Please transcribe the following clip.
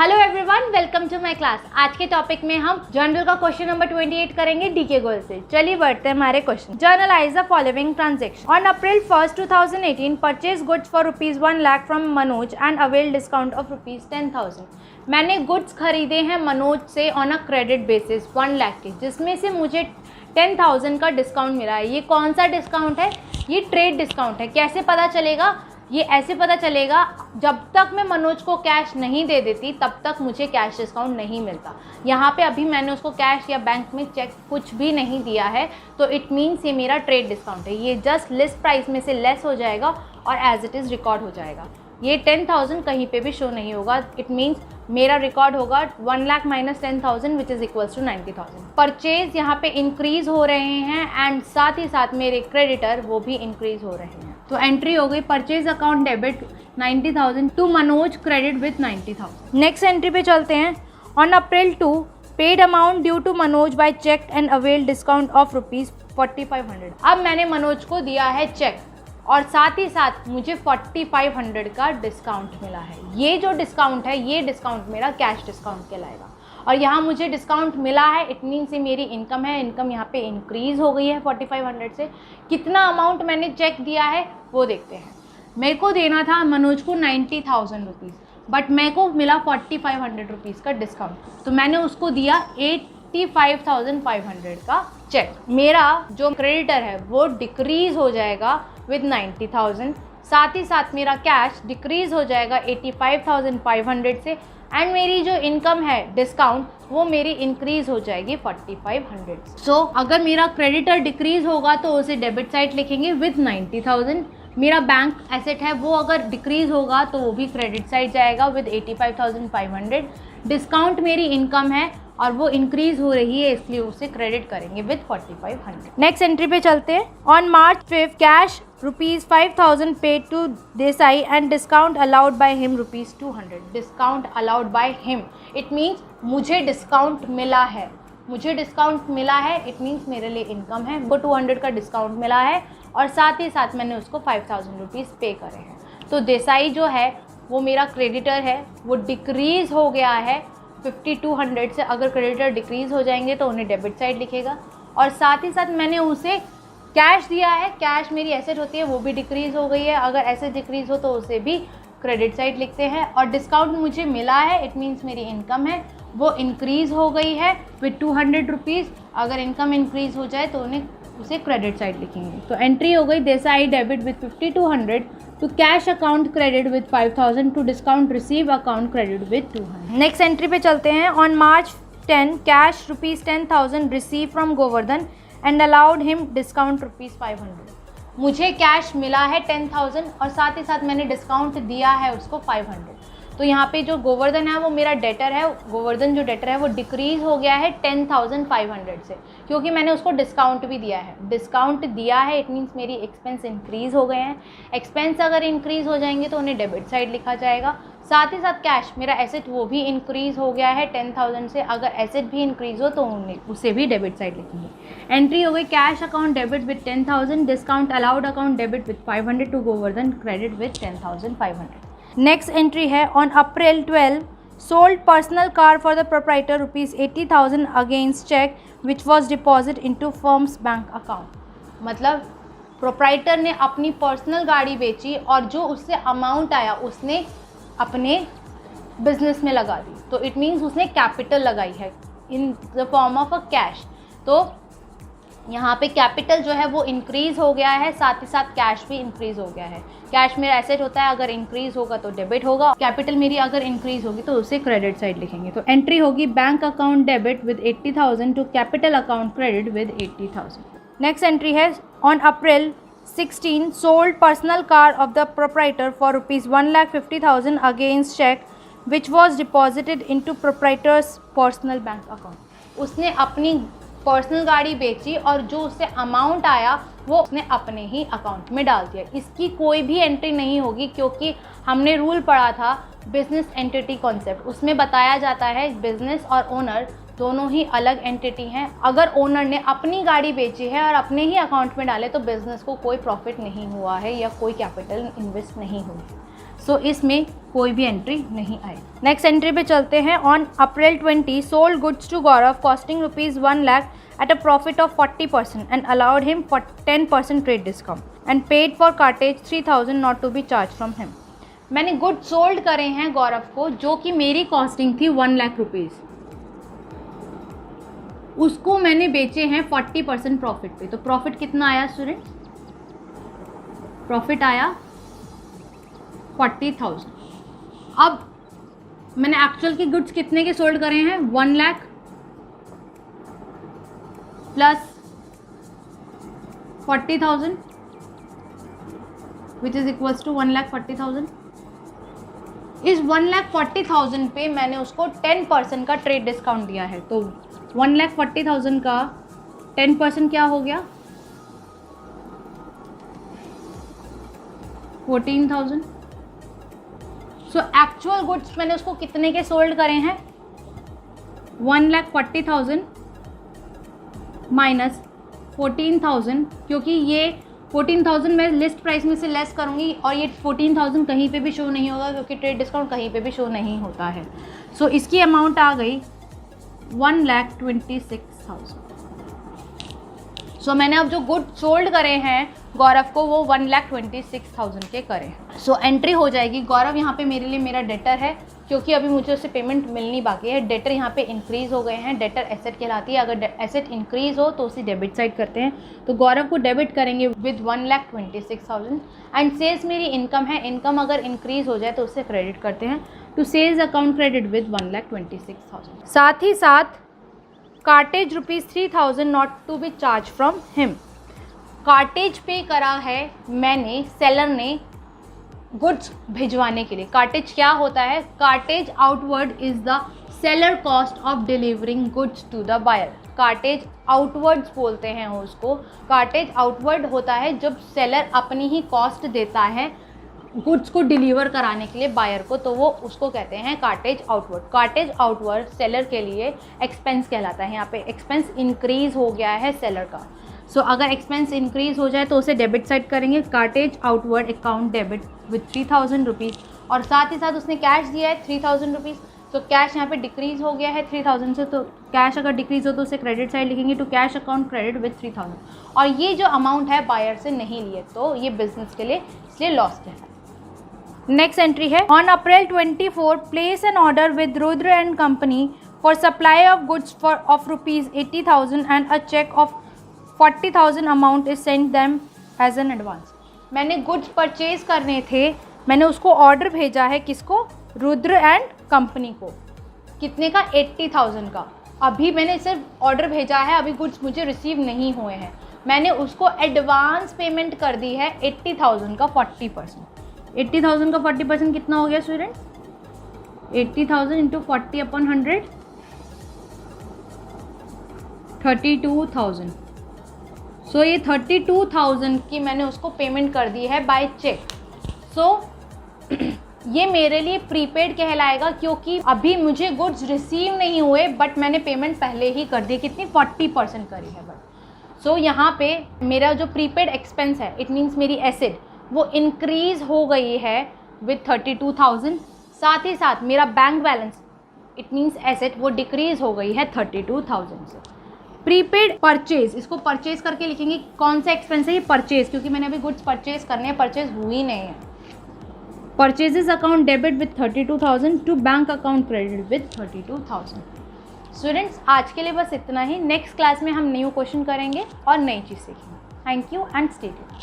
Hello everyone, welcome to my class. आज के topic में हम जनरल का क्वेश्चन नंबर 28 करेंगे डीके गोल से। चलिए बढ़ते हैं हमारे question. Generalized the following transaction. On April 1, 2018 purchase goods for ₹1 lakh from Manoj and avail discount of ₹10,000। मैंने गुड्स खरीदे हैं मनोज से on a credit basis 1 lakh के, जिसमें से मुझे 10,000 का डिस्काउंट मिला है। ये कौन सा डिस्काउंट है? ये ट्रेड डिस्काउंट है। कैसे पता चलेगा? ये ऐसे पता चलेगा, जब तक मैं मनोज को कैश नहीं दे देती तब तक मुझे कैश डिस्काउंट नहीं मिलता। यहाँ पे अभी मैंने उसको कैश या बैंक में चेक कुछ भी नहीं दिया है, तो इट मीन्स ये मेरा ट्रेड डिस्काउंट है। ये जस्ट लिस्ट प्राइस में से लेस हो जाएगा और एज इट इज़ रिकॉर्ड हो जाएगा। ये 10,000 कहीं पे भी शो नहीं होगा। इट मीन्स मेरा रिकॉर्ड होगा 1 lakh minus 10,000 which is equals to 90,000। Purchase यहाँ पे इंक्रीज़ हो रहे हैं एंड साथ ही साथ मेरे क्रेडिटर वो भी इंक्रीज़ हो रहे हैं। तो एंट्री हो गई purchase account debit 90,000 to Manoj credit with 90,000। Next entry पे चलते हैं। On April 2 paid amount due to Manoj by cheque and avail discount of ₹4,500। अब मैंने मनोज को दिया है चेक और साथ ही साथ मुझे 4,500 का डिस्काउंट मिला है। ये जो डिस्काउंट है ये डिस्काउंट मेरा कैश डिस्काउंट कहलाएगा और यहाँ मुझे डिस्काउंट मिला है। इट मीन्स ये मेरी इनकम है। इनकम यहाँ पे इंक्रीज़ हो गई है 4,500 से। कितना अमाउंट मैंने चेक दिया है वो देखते हैं। मेरे को देना था मनोज को 90,000 रुपीज़, बट मेरे को मिला 4,500 रुपीज़ का डिस्काउंट, तो मैंने उसको दिया 85,500 का चेक। मेरा जो क्रेडिटर है वो डिक्रीज़ हो जाएगा विद 90,000। साथ ही साथ मेरा कैश डिक्रीज़ हो जाएगा 85,500 से एंड मेरी जो इनकम है डिस्काउंट वो मेरी इंक्रीज़ हो जाएगी 4,500। सो अगर मेरा क्रेडिटर डिक्रीज़ होगा तो उसे डेबिट साइड लिखेंगे विद 90,000। मेरा बैंक एसेट है वो अगर डिक्रीज़ होगा तो वो भी क्रेडिट साइड जाएगा विद 85,500। डिस्काउंट मेरी इनकम है और वो इंक्रीज़ हो रही है, इसलिए उसे क्रेडिट करेंगे विद 4,500। नेक्स्ट एंट्री पे चलते हैं। On March 5 cash ₹5,000 paid to Desai and discount allowed by him ₹200। Discount allowed by him, it means मुझे डिस्काउंट मिला है। मुझे डिस्काउंट मिला है, इट मीन्स मेरे लिए इनकम है। वो 200 का डिस्काउंट मिला है और साथ ही साथ मैंने उसको 5,000 रुपीज़ पे करे हैं। तो देसाई जो है वो मेरा क्रेडिटर है, वो डिक्रीज़ हो गया है 5,200 से। अगर क्रेडिटर डिक्रीज़ हो जाएंगे तो उन्हें डेबिट साइड लिखेगा और साथ ही साथ मैंने उसे कैश दिया है। कैश मेरी एसेट होती है, वो भी डिक्रीज़ हो गई है। अगर एसेट डिक्रीज़ हो तो उसे भी क्रेडिट साइड लिखते हैं। और डिस्काउंट मुझे मिला है, इट मीन्स मेरी इनकम है वो इंक्रीज़ हो गई है विद 200 रुपीज़। अगर इनकम इंक्रीज़ हो जाए तो उन्हें उसे क्रेडिट साइड लिखेंगे। तो एंट्री हो गई Desai debit with 5,200 to cash account credit with 5,000 to discount receive account credit with 200। Next entry पे चलते हैं। On March 10 cash ₹10,000 receive from Govardhan and allowed him discount ₹500। मुझे कैश मिला है 10,000 और साथ ही साथ मैंने डिस्काउंट दिया है उसको 500। तो यहाँ पे जो गोवर्धन है वो मेरा डेटर है। गोवर्धन जो डेटर है वो डिक्रीज़ हो गया है 10,500 से, क्योंकि मैंने उसको डिस्काउंट भी दिया है। डिस्काउंट दिया है, इट मीन्स मेरी एक्सपेंस इंक्रीज़ हो गए हैं। एक्सपेंस अगर इंक्रीज़ हो जाएंगे तो उन्हें डेबिट साइड लिखा जाएगा। साथ ही साथ कैश मेरा एसेट वो भी इंक्रीज़ हो गया है 10,000 से। अगर एसेट भी इंक्रीज़ हो तो उसे भी डेबिट साइड लिखेंगे। एंट्री हो गई cash account debit with 10,000, discount allowed account debit with 500 to Govardhan credit with 10,500। Next entry है। On April 12 sold personal car for the proprietor ₹80,000 against cheque which was deposit into firm's bank account. मतलब proprietor ने अपनी personal गाड़ी बेची और जो उससे amount आया उसने अपने बिजनेस में लगा दी। तो इट मीन्स उसने कैपिटल लगाई है in the form of a cash. तो यहाँ पे कैपिटल जो है वो इंक्रीज़ हो गया है, साथ ही साथ कैश भी इंक्रीज़ हो गया है। कैश मेरा एसेट होता है, अगर इंक्रीज़ होगा तो डेबिट होगा। कैपिटल मेरी अगर इंक्रीज़ होगी तो उसे क्रेडिट साइड लिखेंगे। तो एंट्री होगी bank account debit with 80,000 to capital account credit with 80,000। Next entry है। On April 16 sold personal car of the proprietor for ₹1,50,000 against cheque which was deposited into proprietor's personal bank account. उसने अपनी personal गाड़ी बेची और जो उससे amount आया वो उसने अपने ही अकाउंट में डाल दिया। इसकी कोई भी एंट्री नहीं होगी, क्योंकि हमने रूल पढ़ा था बिजनेस एंटिटी कॉन्सेप्ट। उसमें बताया जाता है बिजनेस और ओनर दोनों ही अलग एंटिटी हैं। अगर ओनर ने अपनी गाड़ी बेची है और अपने ही अकाउंट में डाले तो बिजनेस को कोई प्रॉफिट नहीं हुआ है या कोई कैपिटल इन्वेस्ट नहीं हुई है। सो इसमें कोई भी एंट्री नहीं आई। नेक्स्ट एंट्री पे चलते हैं। On April 20 sold goods to Gaurav costing ₹1 lakh at a profit of 40% and allowed him for 10% trade discount and paid for cartage 3,000 not to be charged from him। मैंने गुड्स सोल्ड करे हैं गौरव को जो कि मेरी कॉस्टिंग थी 1 लाख रुपीज़, उसको मैंने बेचे हैं 40% प्रॉफिट पे। तो प्रॉफिट कितना आया स्टूडेंट? प्रॉफिट आया 40,000। अब मैंने एक्चुअल की गुड्स कितने के सोल्ड करे हैं? 1 lakh plus 40,000 which is equals to 1,40,000। इस 1,40,000 पे मैंने उसको 10% का ट्रेड डिस्काउंट दिया है। तो 1,40,000 का 10% क्या हो गया? 14,000। सो एक्चुअल गुड्स मैंने उसको कितने के सोल्ड करे हैं? 1,40,000 माइनस 14,000, क्योंकि ये 14,000 मैं लिस्ट प्राइस में से लेस करूँगी और ये 14,000 कहीं पे भी शो नहीं होगा क्योंकि ट्रेड डिस्काउंट कहीं पे भी शो नहीं होता है। सो इसकी अमाउंट आ गई 1,26,000। सो मैंने अब जो गुड सोल्ड करे हैं गौरव को वो 1,26,000 के करे। सो एंट्री हो जाएगी। गौरव यहाँ पे मेरे लिए मेरा डेटर है क्योंकि अभी मुझे उससे पेमेंट मिलनी बाकी है। डेटर यहाँ पे इंक्रीज़ हो गए हैं। डेटर एसेट कहलाती है। अगर एसेट इंक्रीज़ हो तो उसे डेबिट साइड करते हैं। तो गौरव को डेबिट करेंगे विद 1,26,000। एंड सेल्स मेरी इनकम है। इनकम अगर इंक्रीज़ हो जाए तो उससे क्रेडिट करते हैं। To sales account credit with 1,26,000। साथ ही साथ cartage ₹3,000 not to be charge from him. Cartage पे करा है मैंने सेलर ने गुड्स भिजवाने के लिए। कार्टेज क्या होता है? Cartage outward is the seller cost of delivering goods to the buyer. Cartage outwards बोलते हैं उसको। कार्टेज आउटवर्ड होता है जब सेलर अपनी ही कॉस्ट देता है गुड्स को डिलीवर कराने के लिए बायर को, तो वो उसको कहते हैं cartage outward. Cartage outward seller के लिए एक्सपेंस कहलाता है। यहाँ पे एक्सपेंस इंक्रीज़ हो गया है सेलर का। सो अगर एक्सपेंस इंक्रीज़ हो जाए तो उसे डेबिट साइड करेंगे। Cartage outward account debit with 3,000 rupees. और साथ ही साथ उसने कैश दिया है 3,000 रुपीज़। तो कैश यहाँ पे डिक्रीज़ हो गया है 3,000 से। तो कैश अगर डिक्रीज़ हो तो उसे क्रेडिट साइड लिखेंगे to cash account credit with 3,000। और ये जो अमाउंट है बायर से नहीं लिए तो ये बिजनेस के लिए इसलिए लॉस है। नेक्स्ट एंट्री है। On April 24 place an order with Rudra and company for supply of goods for of ₹80,000 and a cheque of 40,000 amount is send them as an advance. मैंने गुड्स परचेज करने थे। मैंने उसको ऑर्डर भेजा है किसको? रुद्र एंड कंपनी को। कितने का? 80,000 का। अभी मैंने सिर्फ ऑर्डर भेजा है, अभी गुड्स मुझे रिसीव नहीं हुए हैं। मैंने उसको एडवांस पेमेंट कर दी है 80,000 का 40%। 80,000 का 40% कितना हो गया स्टूडेंट? 80,000 इंटू 40/100 32,000। सो ये 32,000 की मैंने उसको पेमेंट कर दी है बाय चेक। सो ये मेरे लिए प्रीपेड कहलाएगा क्योंकि अभी मुझे गुड्स रिसीव नहीं हुए बट मैंने पेमेंट पहले ही कर दी। कितनी? 40% करी है बट। सो यहाँ पे मेरा जो प्रीपेड एक्सपेंस है इट मीन्स मेरी एसेट वो इंक्रीज़ हो गई है विथ 32,000। साथ ही साथ मेरा bank balance it means asset वो डिक्रीज़ हो गई है 32,000 से। प्रीपेड परचेज, इसको परचेज करके लिखेंगे। कौन सा एक्सपेंस है ये? परचेज, क्योंकि मैंने अभी गुड्स परचेज करने हैं, परचेज हुई नहीं है। Purchases account debit with 32,000 to bank account credit with 32,000। Students आज के लिए बस इतना ही। नेक्स्ट क्लास में हम न्यू क्वेश्चन करेंगे और नई चीज़ सीखेंगे। Thank you and stay tuned.